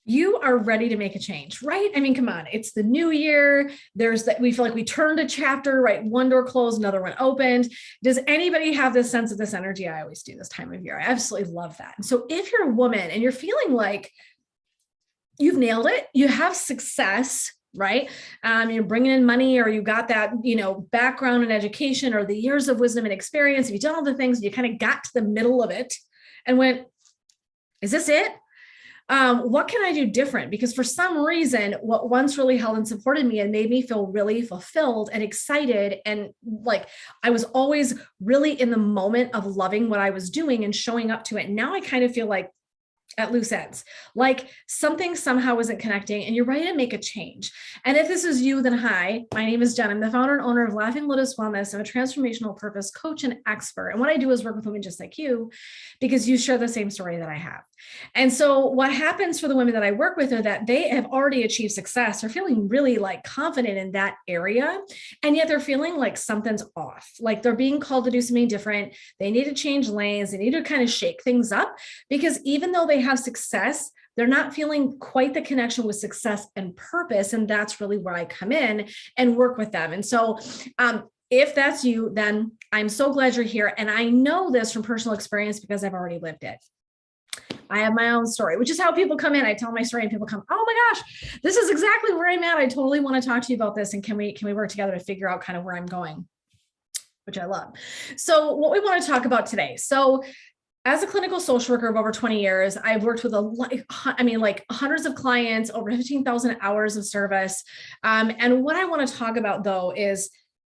you are ready to make a change, right? I mean, come on, it's the new year. There's that we feel like we turned a chapter, right? One door closed, another one opened. Does anybody have this sense of this energy? I always do this time of year. I absolutely love that. And so if you're a woman and you're feeling like you've nailed it, you have success, right? You're bringing in money, or you got that, background in education, or the years of wisdom and experience. If you've done all the things, you kind of got to the middle of it and went, is this it? What can I do different? Because for some reason, what once really held and supported me and made me feel really fulfilled and excited, and like I was always really in the moment of loving what I was doing and showing up to it. Now I kind of feel like at loose ends, like something somehow isn't connecting, and you're ready to make a change. And if this is you, then hi, my name is Jen. I'm the founder and owner of Laughing Lotus Wellness. I'm a transformational purpose coach and expert. And what I do is work with women just like you, because you share the same story that I have. And so what happens for the women that I work with are that they have already achieved success. They're feeling really like confident in that area. And yet they're feeling like something's off, like they're being called to do something different. They need to change lanes. They need to kind of shake things up, because even though they have success, they're not feeling quite the connection with success and purpose. And that's really where I come in and work with them. And so, if that's you, then I'm so glad you're here. And I know this from personal experience because I've already lived it. I have my own story, which is how people come in. I tell my story and people come, oh my gosh, this is exactly where I'm at. I totally want to talk to you about this. And can we work together to figure out kind of where I'm going, which I love. So what we want to talk about today. So as a clinical social worker of over 20 years, I've worked with hundreds of clients, over 15,000 hours of service. And what I want to talk about though is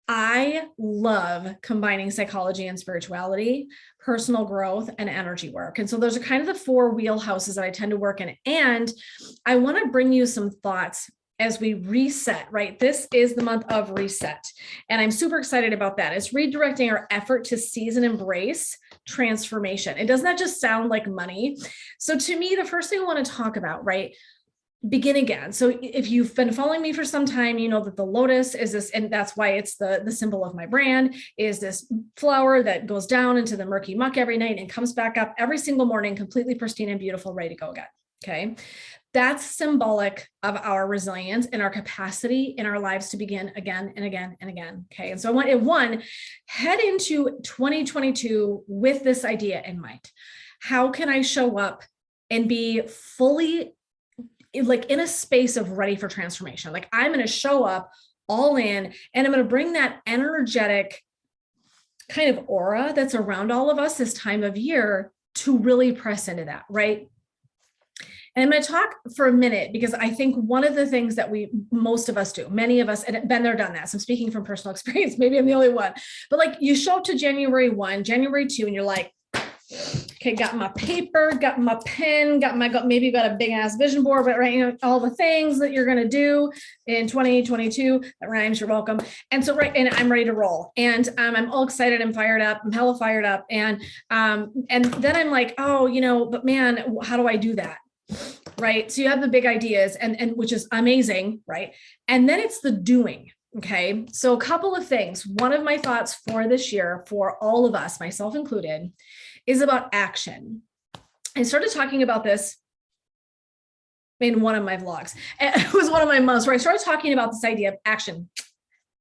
I love combining psychology and spirituality, personal growth, and energy work. And so those are kind of the four wheelhouses that I tend to work in. And I want to bring you some thoughts as we reset, right? This is the month of reset. And I'm super excited about that. It's redirecting our effort to seize and embrace transformation. It does not just sound like money. So to me, the first thing I want to talk about, right? Begin again. So if you've been following me for some time, you know that the lotus is this, and that's why it's the symbol of my brand, is this flower that goes down into the murky muck every night and comes back up every single morning, completely pristine and beautiful, ready to go again. Okay. That's symbolic of our resilience and our capacity in our lives to begin again and again and again. Okay. And so I want head into 2022 with this idea in mind. How can I show up and be fully like in a space of ready for transformation? Like I'm going to show up all in, and I'm going to bring that energetic kind of aura that's around all of us this time of year to really press into that, right? And I'm going to talk for a minute, because I think one of the things that most of us do, many of us, and been there, done that. So I'm speaking from personal experience, maybe I'm the only one, but like you show up to January 1, January 2, and you're like, okay, got my paper, got my pen, maybe got a big ass vision board, but right, all the things that you're going to do in 2022, that rhymes, you're welcome. And so, and I'm ready to roll, and I'm all excited. I'm fired up. I'm hella fired up. And then I'm like, oh, but man, how do I do that? Right. So you have the big ideas, and which is amazing. Right. And then it's the doing. Okay. So a couple of things. One of my thoughts for this year, for all of us, myself included, is about action. I started talking about this in one of my vlogs. It was one of my months where I started talking about this idea of action.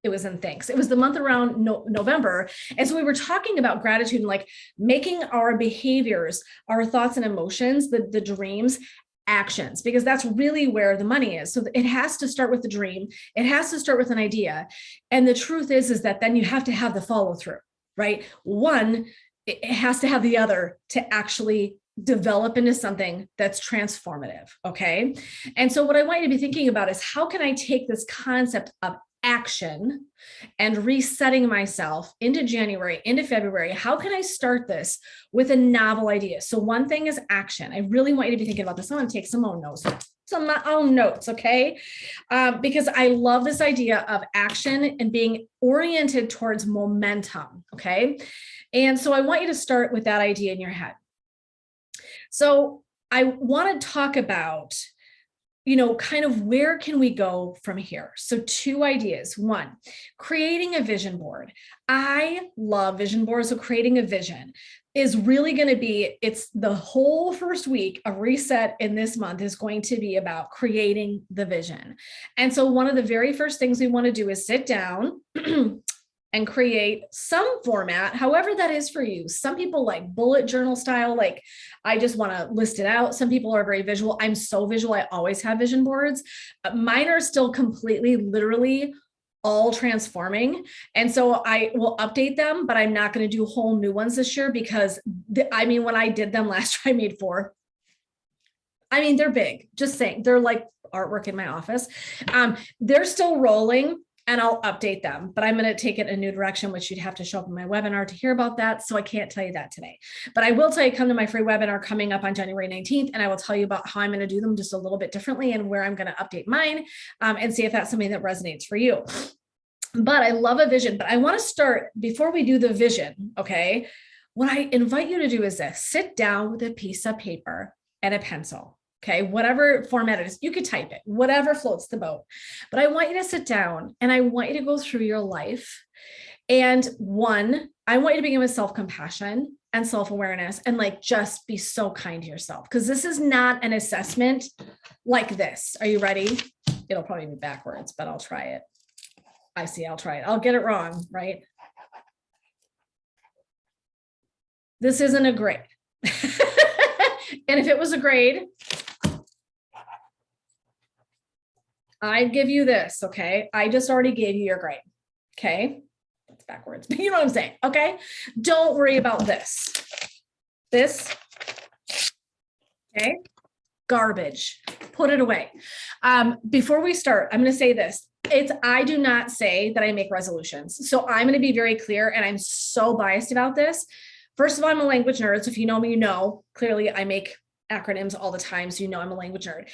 It was in thanks. It was the month around November. And so we were talking about gratitude and like making our behaviors, our thoughts and emotions, the dreams, actions, because that's really where the money is. So it has to start with the dream. It has to start with an idea. And the truth is that then you have to have the follow through, right? One, it has to have the other to actually develop into something that's transformative. Okay. And so what I want you to be thinking about is, how can I take this concept of action and resetting myself into January, into February? How can I start this with a novel idea? So one thing is action. I really want you to be thinking about this. I'm going to take some own notes. Okay. Because I love this idea of action and being oriented towards momentum. Okay. And so I want you to start with that idea in your head. So I want to talk about, kind of where can we go from here? So two ideas. One, creating a vision board. I love vision boards. So creating a vision. is really going to be, it's the whole first week of reset in this month is going to be about creating the vision. And so one of the very first things we want to do is sit down and create some format, however that is for you. Some people like bullet journal style, like I just want to list it out. Some people are very visual. I'm so visual. I always have vision boards. Mine are still completely, literally all transforming. And so I will update them, but I'm not going to do whole new ones this year because when I did them last year, I made 4. I mean, they're big, just saying, they're like artwork in my office. They're still rolling and I'll update them, but I'm going to take it a new direction, which you'd have to show up in my webinar to hear about that. So I can't tell you that today, but I will tell you, come to my free webinar coming up on January 19th. And I will tell you about how I'm going to do them just a little bit differently and where I'm going to update mine and see if that's something that resonates for you. But I love a vision, but I want to start before we do the vision. Okay. What I invite you to do is this: sit down with a piece of paper and a pencil. Okay. Whatever format it is, you could type it, whatever floats the boat, but I want you to sit down and I want you to go through your life. And one, I want you to begin with self-compassion and self-awareness and like, just be so kind to yourself. Cause this is not an assessment like this. Are you ready? It'll probably be backwards, but I'll try it. I'll try it. I'll get it wrong, right? This isn't a grade. And if it was a grade, I'd give you this, okay? I just already gave you your grade, okay? That's backwards, but you know what I'm saying, okay? Don't worry about this. This, okay? Garbage. Put it away. Before we start, I'm going to say this. I do not say that I make resolutions. So I'm going to be very clear, and I'm so biased about this. First of all, I'm a language nerd. So if you know me, you know, clearly I make acronyms all the time. So you know I'm a language nerd.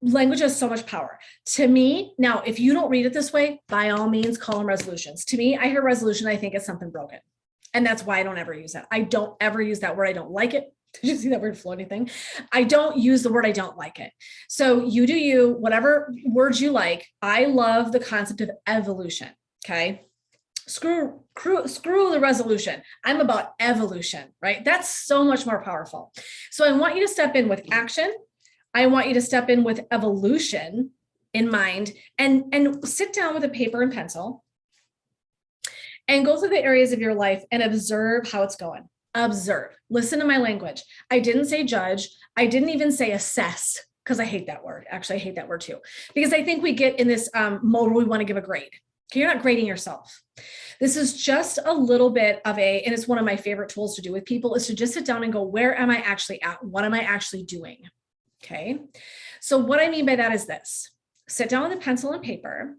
Language has so much power. To me, now, if you don't read it this way, by all means, call them resolutions. To me, I hear resolution, I think it's something broken. And that's why I don't ever use that. I don't ever use that word. I don't like it. Did you see that word floating thing? I don't use the word, I don't like it. So you do you, whatever words you like. I love the concept of evolution. Okay. Screw the resolution. I'm about evolution, right? That's so much more powerful. So I want you to step in with action. I want you to step in with evolution in mind and sit down with a paper and pencil and go through the areas of your life and observe how it's going. Observe. Listen to my language. I didn't say judge. I didn't even say assess, because I hate that word. Actually, I hate that word too, because I think we get in this mode where we want to give a grade. Okay, you're not grading yourself. This is just a little bit of and it's one of my favorite tools to do with people, is to just sit down and go, where am I actually at? What am I actually doing? Okay. So what I mean by that is this: sit down with a pencil and paper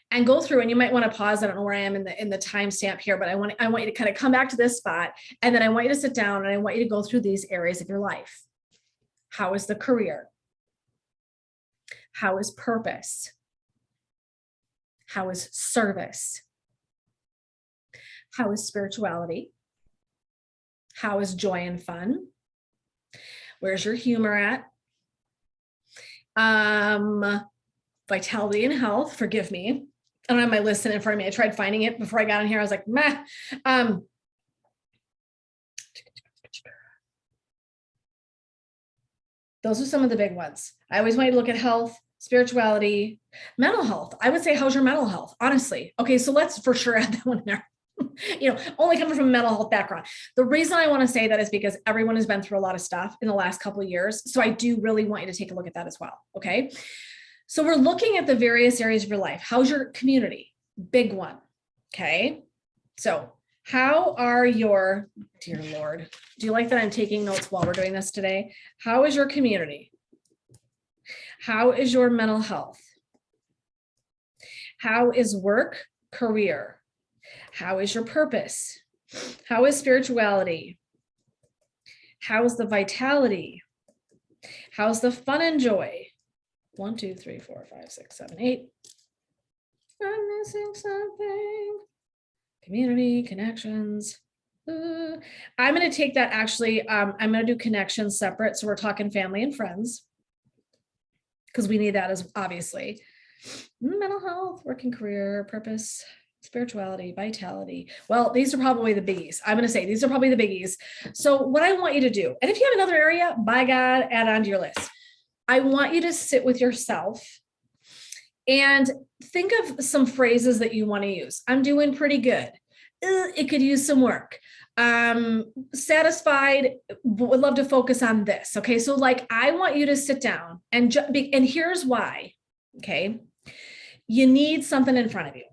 and go through, and you might want to pause. I don't know where I am in the timestamp here, but I want you to kind of come back to this spot. And then I want you to sit down and I want you to go through these areas of your life. How is the career? How is purpose? How is service? How is spirituality? How is joy and fun? Where's your humor at? Vitality and health, forgive me. I don't have my list in front of me. I tried finding it before I got in here. I was like, meh. Those are some of the big ones. I always want you to look at health, spirituality, mental health. I would say, how's your mental health? Honestly. Okay. So let's for sure add that one in there. Only coming from a mental health background. The reason I want to say that is because everyone has been through a lot of stuff in the last couple of years. So I do really want you to take a look at that as well. Okay. So we're looking at the various areas of your life. How's your community? Big one. Okay. So how are your, dear Lord, do you like that I'm taking notes while we're doing this today? How is your community? How is your mental health? How is work, career? How is your purpose? How is spirituality? How is the vitality? How's the fun and joy? 1, 2, 3, 4, 5, 6, 7, 8. I'm missing something. Community, connections. I'm going to take that actually. I'm going to do connections separate. So we're talking family and friends, because we need that as obviously mental health, working career, purpose, spirituality, vitality. Well, these are probably the biggies. I'm going to say these are probably the biggies. So what I want you to do, and if you have another area, by God, add on to your list. I want you to sit with yourself and think of some phrases that you want to use. I'm doing pretty good. It could use some work. Satisfied, but would love to focus on this. Okay. So like, I want you to sit down and here's why. Okay. You need something in front of you.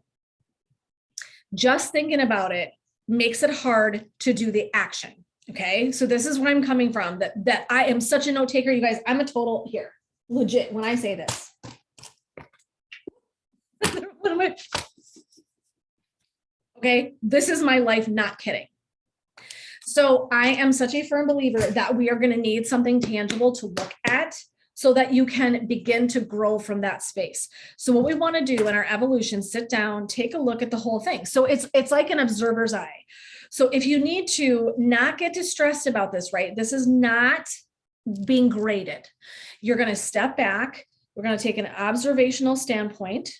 Just thinking about it makes it hard to do the action. Okay. So this is where I'm coming from, that I am such a note taker. You guys, I'm a total here, legit. When I say this, okay, this is my life, not kidding. So I am such a firm believer that we are going to need something tangible to look at so that you can begin to grow from that space. So what we want to do in our evolution, sit down, take a look at the whole thing. So it's like an observer's eye. So if you need to not get distressed about this, right? This is not being graded. You're going to step back. We're going to take an observational standpoint.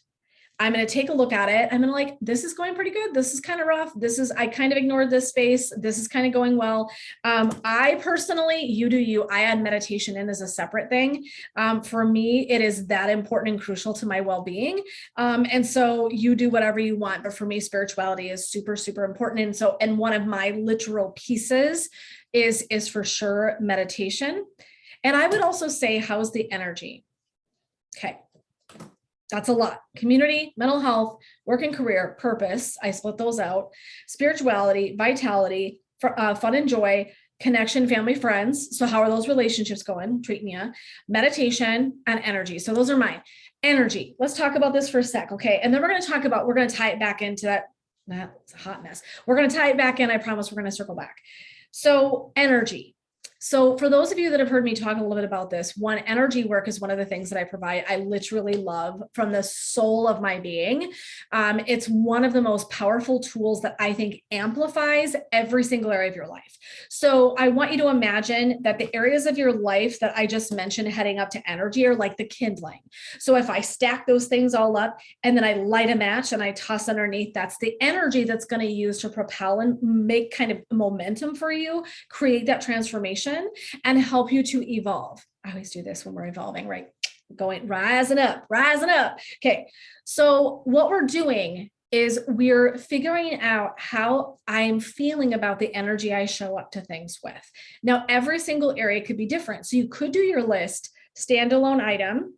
I'm going to take a look at it. I'm going to like, this is going pretty good. This is kind of rough. I kind of ignored this space. This is kind of going well. I personally, you do you, I add meditation in as a separate thing. For me, it is that important and crucial to my well-being. And so you do whatever you want, but for me, spirituality is super, super important. And one of my literal pieces is for sure meditation. And I would also say, how's the energy? Okay. That's a lot. Community, mental health, work and career, purpose. I split those out. Spirituality, vitality, fun and joy, connection, family, friends. So how are those relationships going? Treating you. Meditation and energy. So those are mine. Energy. Let's talk about this for a sec. Okay. And then we're going to tie it back into that. That's a hot mess. We're going to tie it back in. I promise we're going to circle back. So energy. So for those of you that have heard me talk a little bit about this, energy work is one of the things that I provide. I literally love from the soul of my being. It's one of the most powerful tools that I think amplifies every single area of your life. So I want you to imagine that the areas of your life that I just mentioned heading up to energy are like the kindling. So if I stack those things all up and then I light a match and I toss underneath, that's the energy that's going to use to propel and make kind of momentum for you, create that transformation and help you to evolve. I always do this when we're evolving, right? Rising up. Okay. So what we're doing is we're figuring out how I'm feeling about the energy I show up to things with. Now, every single area could be different. So you could do your list standalone item,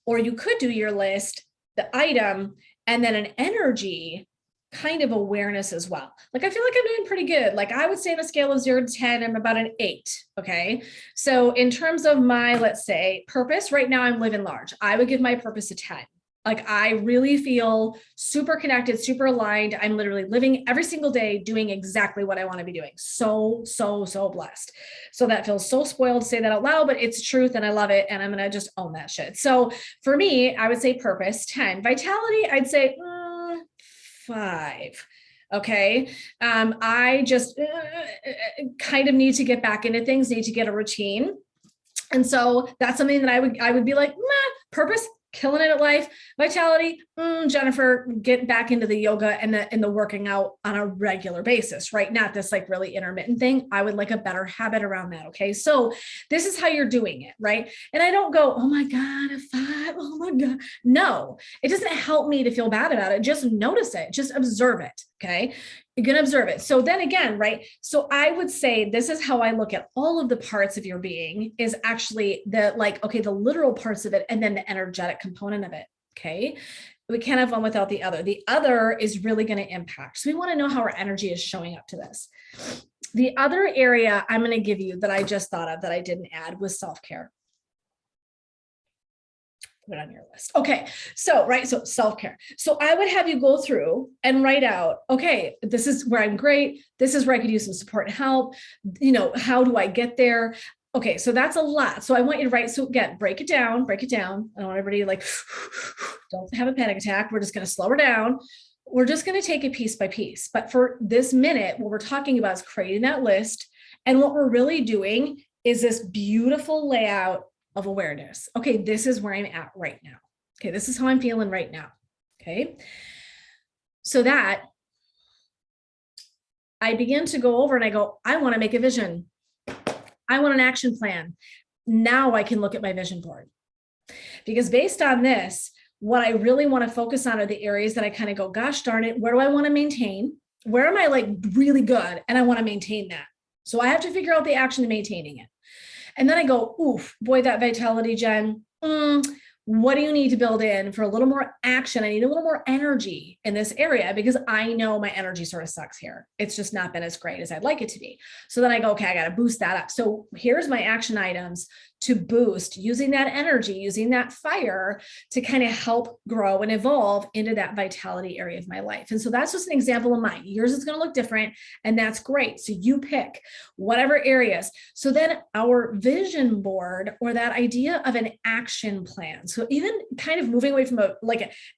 or you could do your list, the item, and then an energy kind of awareness as well. Like, I feel like I'm doing pretty good. Like, I would say on a scale of 0 to 10, I'm about an 8. Okay. So in terms of my, let's say, purpose, right now I'm living large. I would give my purpose a 10. Like, I really feel super connected, super aligned. I'm literally living every single day doing exactly what I want to be doing. So blessed. So that feels so spoiled to say that out loud, but it's truth and I love it. And I'm going to just own that shit. So for me, I would say purpose 10. Vitality, I'd say 5. Okay. I just kind of need to get back into things, need to get a routine. And so that's something that I would be like, purpose, killing it at life. Vitality, Jennifer, get back into the yoga and the working out on a regular basis, right? Not this like really intermittent thing. I would like a better habit around that. Okay. So this is how you're doing it, right? And I don't go, oh my God, a 5. Oh my God. No, it doesn't help me to feel bad about it. Just notice it, just observe it. Okay. You're going to observe it. So then again, right? So I would say this is how I look at all of the parts of your being is actually the literal parts of it and then the energetic component of it. Okay. We can't have one without the other. The other is really going to impact. So we want to know how our energy is showing up to this. The other area I'm going to give you that I just thought of that I didn't add was self-care. Put it on your list. Okay. So self-care. So I would have you go through and write out, okay, this is where I'm great. This is where I could use some support and help. How do I get there? Okay. So that's a lot. So I want you to write. So again, break it down. I don't want everybody like, don't have a panic attack. We're just going to slow her down. We're just going to take it piece by piece. But for this minute, what we're talking about is creating that list. And what we're really doing is this beautiful layout of awareness. Okay, this is where I'm at right now. Okay, this is how I'm feeling right now. Okay. so that I begin to go over and I go, I want to make a vision. I want an action plan. Now I can look at my vision board. Because based on this, what I really want to focus on are the areas that I kind of go, gosh darn it, where do I want to maintain? Where am I like really good? And I want to maintain that. So I have to figure out the action to maintaining it. And then I go, oof, boy, that vitality, Jen. What do you need to build in for a little more action? I need a little more energy in this area because I know my energy sort of sucks here. It's just not been as great as I'd like it to be. So then I go, okay, I got to boost that up. So here's my action items to boost using that energy, using that fire to kind of help grow and evolve into that vitality area of my life. And so that's just an example of mine. Yours is going to look different, and that's great. So you pick whatever areas. So then our vision board, or that idea of an action plan. So even kind of moving away from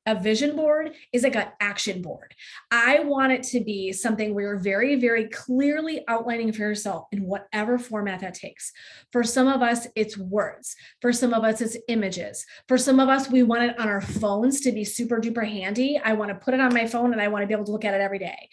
a vision board is like an action board. I want it to be something where you're very, very clearly outlining for yourself in whatever format that takes. For some of us, it's words. For some of us, it's images. For some of us, we want it on our phones to be super duper handy. I want to put it on my phone and I want to be able to look at it every day.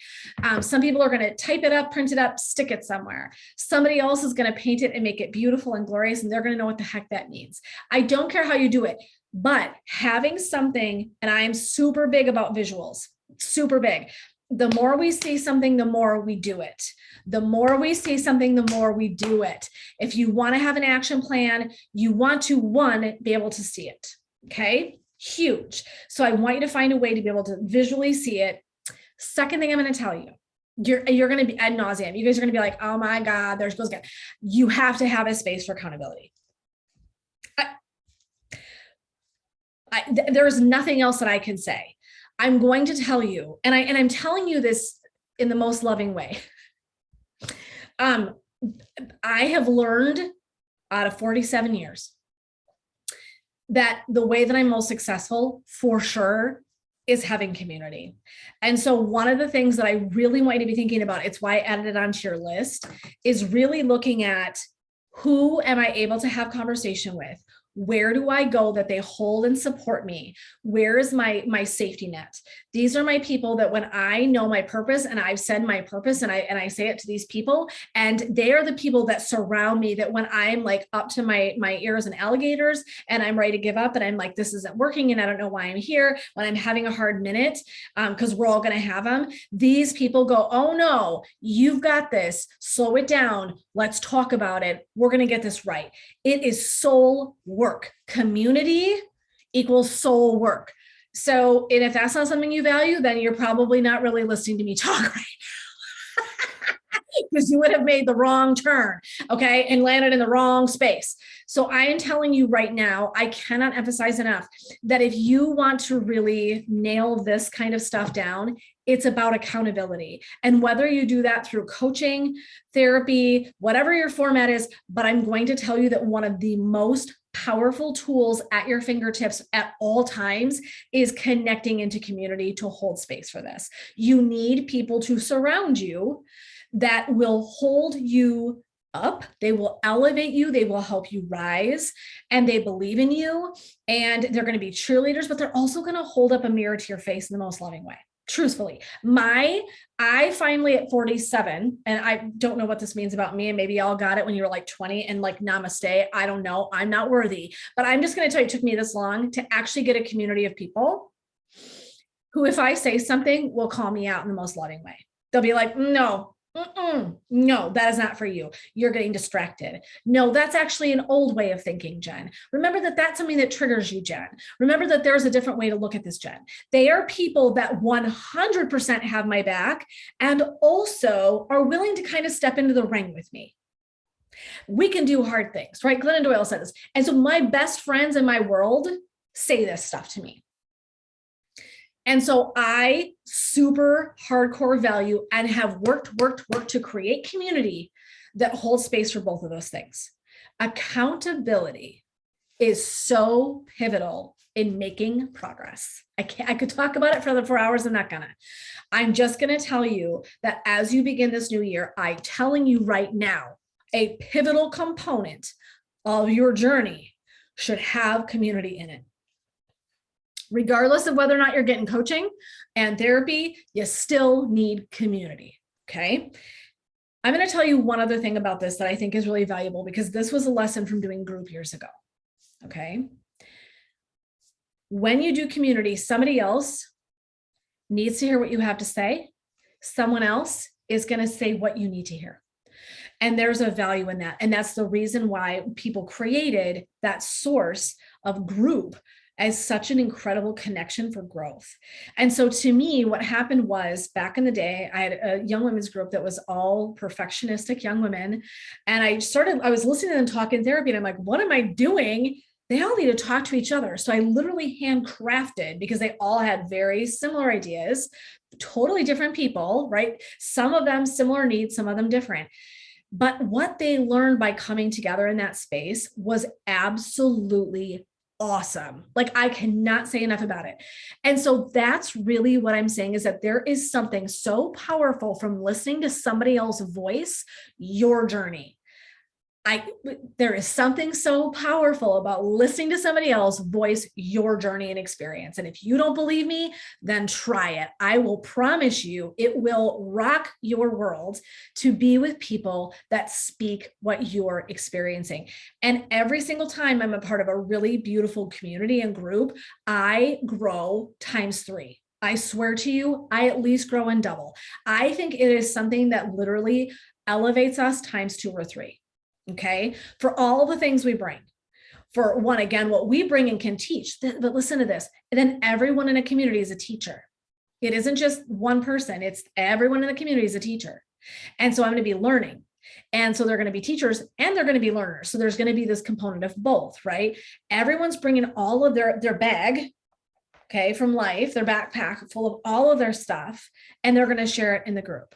Some people are going to type it up, print it up, stick it somewhere. Somebody else is going to paint it and make it beautiful and glorious, and they're going to know what the heck that means. I don't care how you do it, but having something, and I am super big about visuals, super big. The more we see something, the more we do it. The more we see something, the more we do it. If you want to have an action plan, you want to, one, be able to see it. Okay, huge. So I want you to find a way to be able to visually see it. Second thing I'm going to tell you, you're going to be ad nauseum. You guys are going to be like, oh my God, there she goes again. You have to have a space for accountability. There is nothing else that I can say. I'm going to tell you, and I'm telling you this in the most loving way. I have learned out of 47 years that the way that I'm most successful, for sure, is having community. And so one of the things that I really want you to be thinking about, it's why I added it onto your list, is really looking at who am I able to have conversation with? Where do I go that they hold and support me? Where is my safety net? These are my people that when I know my purpose and I've said my purpose and I say it to these people, and they are the people that surround me, that when I'm like up to my ears and alligators and I'm ready to give up and I'm like, this isn't working and I don't know why I'm here, when I'm having a hard minute, because we're all going to have them, these people go, oh no, you've got this, slow it down. Let's talk about it. We're going to get this right. It is soul work. Community equals soul work. So, and if that's not something you value, then you're probably not really listening to me talk right now, because you would have made the wrong turn, okay, and landed in the wrong space. So I am telling you right now, I cannot emphasize enough that if you want to really nail this kind of stuff down, it's about accountability. And whether you do that through coaching, therapy, whatever your format is, but I'm going to tell you that one of the most powerful tools at your fingertips at all times is connecting into community to hold space for this. You need people to surround you that will hold you up. They will elevate you. They will help you rise, and they believe in you, and they're going to be cheerleaders, but they're also going to hold up a mirror to your face in the most loving way. Truthfully, I finally at 47, and I don't know what this means about me, and maybe y'all got it when you were like 20 and like namaste. I don't know. I'm not worthy, but I'm just going to tell you, it took me this long to actually get a community of people who, if I say something, will call me out in the most loving way. They'll be like, no, no, that is not for you. You're getting distracted. No, that's actually an old way of thinking, Jen. Remember that that's something that triggers you, Jen. Remember that there's a different way to look at this, Jen. They are people that 100% have my back and also are willing to kind of step into the ring with me. We can do hard things, right? Glennon Doyle said this. And so my best friends in my world say this stuff to me. And so I super hardcore value and have worked to create community that holds space for both of those things. Accountability is so pivotal in making progress. I could talk about it for the 4 hours. I'm not gonna. I'm just gonna tell you that as you begin this new year, I'm telling you right now, a pivotal component of your journey should have community in it. regardless of whether or not you're getting coaching and therapy, you still need community. Okay. I'm going to tell you one other thing about this that I think is really valuable, because this was a lesson from doing group years ago. Okay. When you do community, somebody else needs to hear what you have to say. Someone else is going to say what you need to hear. And there's a value in that. And that's the reason why people created that source of group as such an incredible connection for growth. And so to me, what happened was, back in the day, I had a young women's group that was all perfectionistic young women. And I was listening to them talk in therapy, and I'm like, what am I doing? They all need to talk to each other. So I literally handcrafted, because they all had very similar ideas, totally different people, right? Some of them similar needs, some of them different. But what they learned by coming together in that space was absolutely awesome. Like, I cannot say enough about it. And so that's really what I'm saying, is that there is something so powerful from listening to somebody else's voice, your journey. There is something so powerful about listening to somebody else voice your journey and experience. And if you don't believe me, then try it. I will promise you, it will rock your world to be with people that speak what you're experiencing. And every single time I'm a part of a really beautiful community and group, I grow ×3. I swear to you, I at least grow in double. I think it is something that literally elevates us ×2 or 3. Okay. For all the things we bring. For one, again, what we bring and can teach, but listen to this. And then everyone in a community is a teacher. It isn't just one person. It's everyone in the community is a teacher. And so I'm going to be learning. And so they're going to be teachers and they're going to be learners. So there's going to be this component of both, right? Everyone's bringing all of their bag, okay, from life, their backpack full of all of their stuff, and they're going to share it in the group.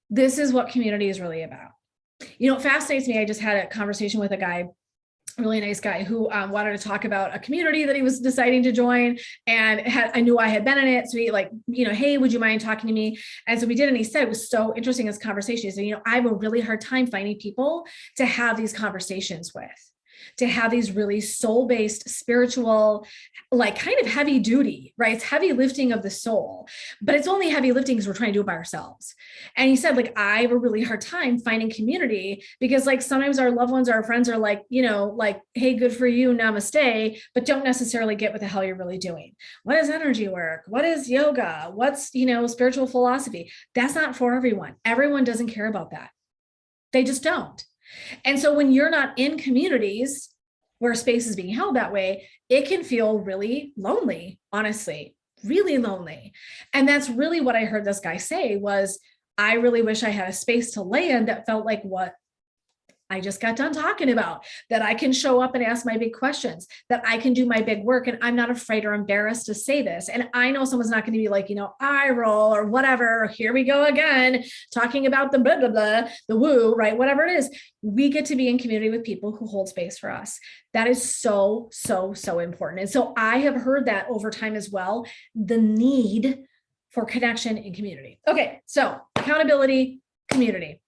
This is what community is really about. You know, it fascinates me. I just had a conversation with a guy, a really nice guy, who wanted to talk about a community that he was deciding to join, and I knew I had been in it. So he hey, would you mind talking to me? And so we did. And he said, it was so interesting, this conversation. He said, I have a really hard time finding people to have these conversations with, to have these really soul-based, spiritual, like kind of heavy duty, right? It's heavy lifting of the soul, but it's only heavy lifting because we're trying to do it by ourselves. And he said, I have a really hard time finding community, because sometimes our loved ones, our friends are hey, good for you, namaste, but don't necessarily get what the hell you're really doing. What is energy work? What is yoga? What's, spiritual philosophy? That's not for everyone. Everyone doesn't care about that. They just don't. And so when you're not in communities where space is being held that way, it can feel really lonely, honestly, really lonely. And that's really what I heard this guy say was, I really wish I had a space to land that felt like what I just got done talking about, that I can show up and ask my big questions, that I can do my big work. And I'm not afraid or embarrassed to say this. And I know someone's not going to be like, eye roll or whatever. Here we go again, talking about the blah, blah, blah, the woo, right? Whatever it is, we get to be in community with people who hold space for us. That is so, so, so important. And so I have heard that over time as well, the need for connection in community. Okay. So accountability, community.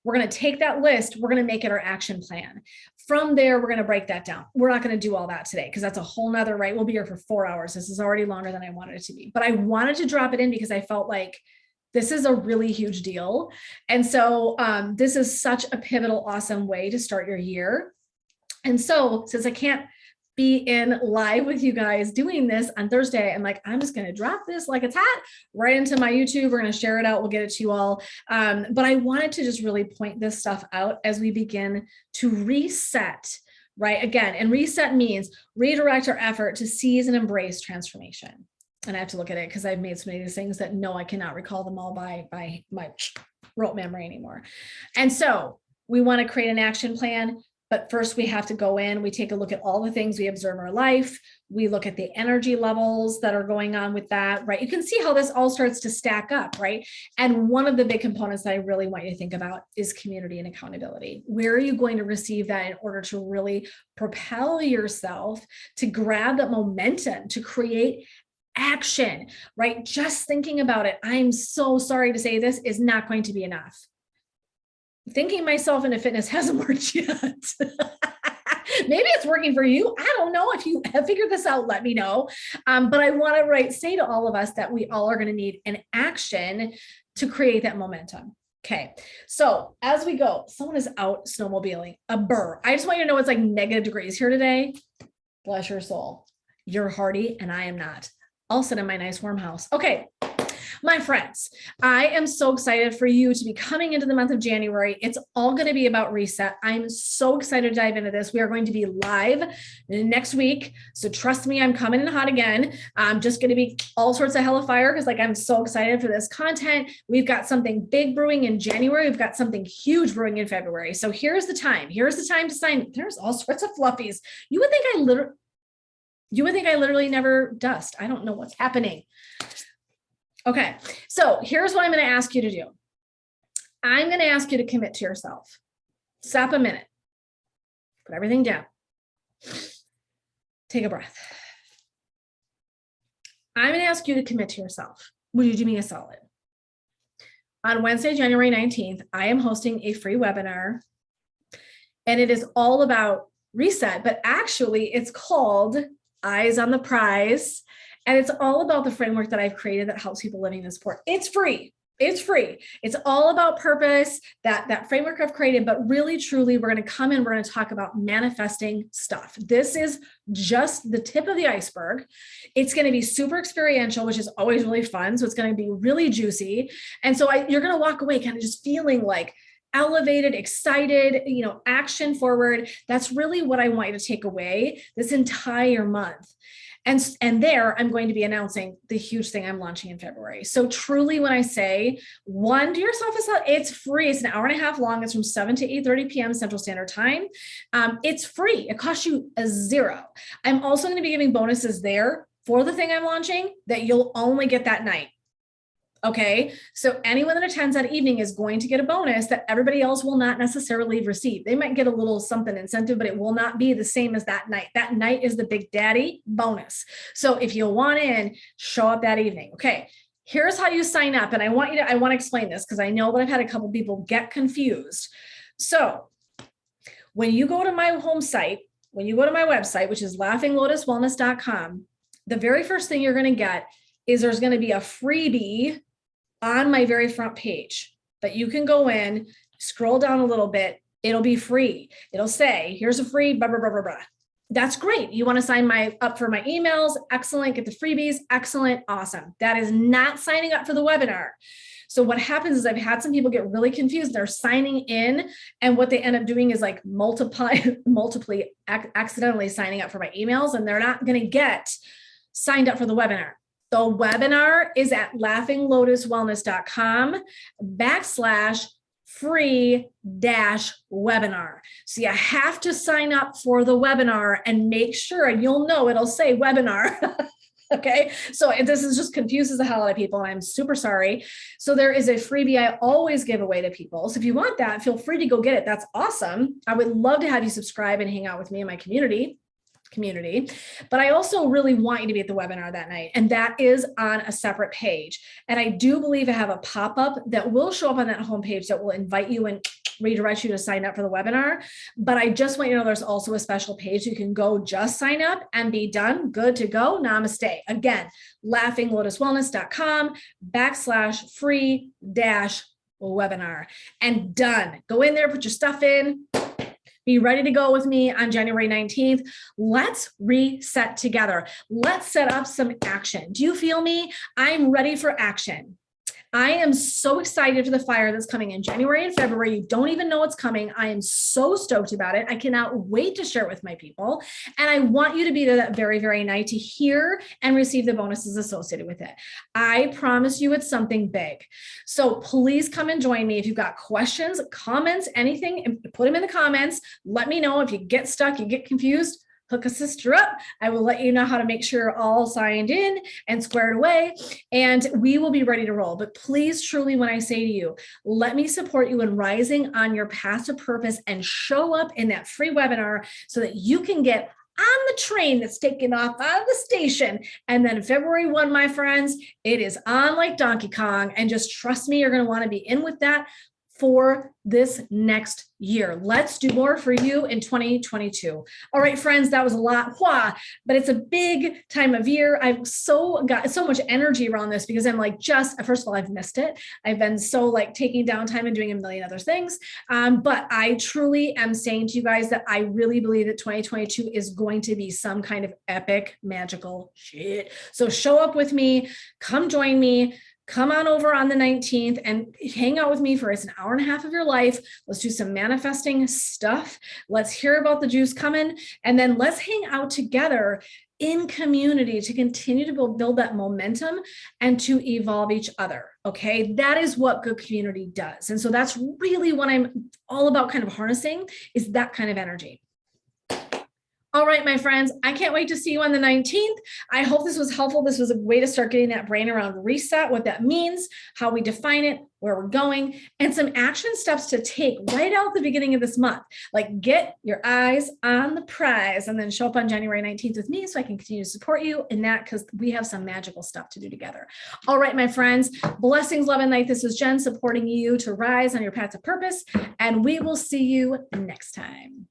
We're going to take that list. We're going to make it our action plan. From there, we're going to break that down. We're not going to do all that today, because that's a whole nother, right? We'll be here for 4 hours. This is already longer than I wanted it to be, but I wanted to drop it in because I felt like this is a really huge deal. And so this is such a pivotal, awesome way to start your year. And so since I can't be in live with you guys doing this on Thursday, I'm just going to drop this like it's hot right into my YouTube. We're going to share it out. We'll get it to you all. But I wanted to just really point this stuff out as we begin to reset, right? Again, and reset means redirect our effort to seize and embrace transformation. And I have to look at it because I've made so many of these things that no, I cannot recall them all by my rote memory anymore. And so we want to create an action plan. But first we have to go in, we take a look at all the things we observe in our life. We look at the energy levels that are going on with that, right? You can see how this all starts to stack up, right? And one of the big components that I really want you to think about is community and accountability. Where are you going to receive that in order to really propel yourself to grab that momentum, to create action, right? Just thinking about it, I'm so sorry to say this, is not going to be enough. Thinking myself into fitness hasn't worked yet. Maybe it's working for you. I don't know. If you have figured this out, let me know. But I want to say to all of us that we all are going to need an action to create that momentum. Okay. So as we go, someone is out snowmobiling, a burr. I just want you to know it's like negative degrees here today. Bless your soul. You're hardy and I am not. I'll sit in my nice warm house. Okay. My friends, I am so excited for you to be coming into the month of January. It's all going to be about reset. I'm so excited to dive into this. We are going to be live next week. So trust me, I'm coming in hot again. I'm just going to be all sorts of hell of fire because I'm so excited for this content. We've got something big brewing in January. We've got something huge brewing in February. So here's the time. Here's the time to sign. There's all sorts of fluffies. You would think I literally never dust. I don't know what's happening. Okay, so here's what I'm going to ask you to do. I'm going to ask you to commit to yourself. Stop a minute. Put everything down. Take a breath. I'm going to ask you to commit to yourself. Would you do me a solid? On Wednesday, January 19th, I am hosting a free webinar, and it is all about reset, but actually it's called Eyes on the Prize. And it's all about the framework that I've created that helps people living in sport. It's free. It's free. It's all about purpose, that framework I've created, but really, truly, we're going to come in, we're going to talk about manifesting stuff. This is just the tip of the iceberg. It's going to be super experiential, which is always really fun. So it's going to be really juicy. And so you're going to walk away kind of just feeling like elevated, excited, action forward. That's really what I want you to take away this entire month. And there I'm going to be announcing the huge thing I'm launching in February. So truly, when I say do yourself a solid, it's free. It's an hour and a half long. It's from 7 to 8:30 p.m. Central Standard Time. It's free. It costs you $0. I'm also going to be giving bonuses there for the thing I'm launching that you'll only get that night. Okay, so anyone that attends that evening is going to get a bonus that everybody else will not necessarily receive. They might get a little something incentive, but it will not be the same as that night. That night is the big daddy bonus. So if you want in, show up that evening. Okay, here's how you sign up. And I want to explain this because I know that I've had a couple people get confused. So when you go to my website, which is laughinglotuswellness.com, the very first thing you're going to get is there's going to be a freebie on my very front page that you can go in, scroll down a little bit. It'll be free. It'll say, here's a free blah, blah, blah, blah, blah. That's great. You want to sign up for my emails? Excellent. Get the freebies. Excellent. Awesome. That is not signing up for the webinar. So what happens is I've had some people get really confused. They're signing in, and what they end up doing is like multiply accidentally signing up for my emails, and they're not going to get signed up for the webinar. The webinar is at laughinglotuswellness.com/free-webinar. So you have to sign up for the webinar and make sure, and you'll know it'll say webinar. Okay. So this is just confuses the hell out of people, and I'm super sorry. So there is a freebie I always give away to people. So if you want that, feel free to go get it. That's awesome. I would love to have you subscribe and hang out with me in my community, but I also really want you to be at the webinar that night. And that is on a separate page. And I do believe I have a pop-up that will show up on that homepage that will invite you and redirect you to sign up for the webinar. But I just want you to know there's also a special page. You can go just sign up and be done. Good to go. Namaste. Again, laughinglotuswellness.com/free-webinar, and done. Go in there, put your stuff in. Be ready to go with me on January 19th. Let's reset together. Let's set up some action. Do you feel me? I'm ready for action. I am so excited for the fire that's coming in January and February. You don't even know what's coming. I am so stoked about it. I cannot wait to share it with my people. And I want you to be there that very, very night to hear and receive the bonuses associated with it. I promise you it's something big. So please come and join me. If you've got questions, comments, anything, put them in the comments. Let me know if you get stuck, you get confused. Hook a sister up. I will let you know how to make sure you're all signed in and squared away, and we will be ready to roll. But please, truly, when I say to you, let me support you in rising on your path to purpose and show up in that free webinar so that you can get on the train that's taking off out of the station. And then February 1, my friends, it is on like Donkey Kong. And just trust me, you're going to want to be in with that for this next year. Let's do more for you in 2022. All right, friends, that was a lot, but it's a big time of year. I've got so much energy around this because I'm like, first of all, I've missed it. I've been so like taking downtime and doing a million other things. But I truly am saying to you guys that I really believe that 2022 is going to be some kind of epic, magical shit. So show up with me, come join me. Come on over on the 19th and hang out with me for an hour and a half of your life. Let's do some manifesting stuff. Let's hear about the juice coming. And then let's hang out together in community to continue to build that momentum and to evolve each other. Okay. That is what good community does. And so that's really what I'm all about kind of harnessing, is that kind of energy. All right, my friends, I can't wait to see you on the 19th. I hope this was helpful. This was a way to start getting that brain around reset, what that means, how we define it, where we're going, and some action steps to take right out the beginning of this month. Like get your eyes on the prize and then show up on January 19th with me so I can continue to support you in that, because we have some magical stuff to do together. All right, my friends, blessings, love, and light. This is Jen supporting you to rise on your path to purpose, and we will see you next time.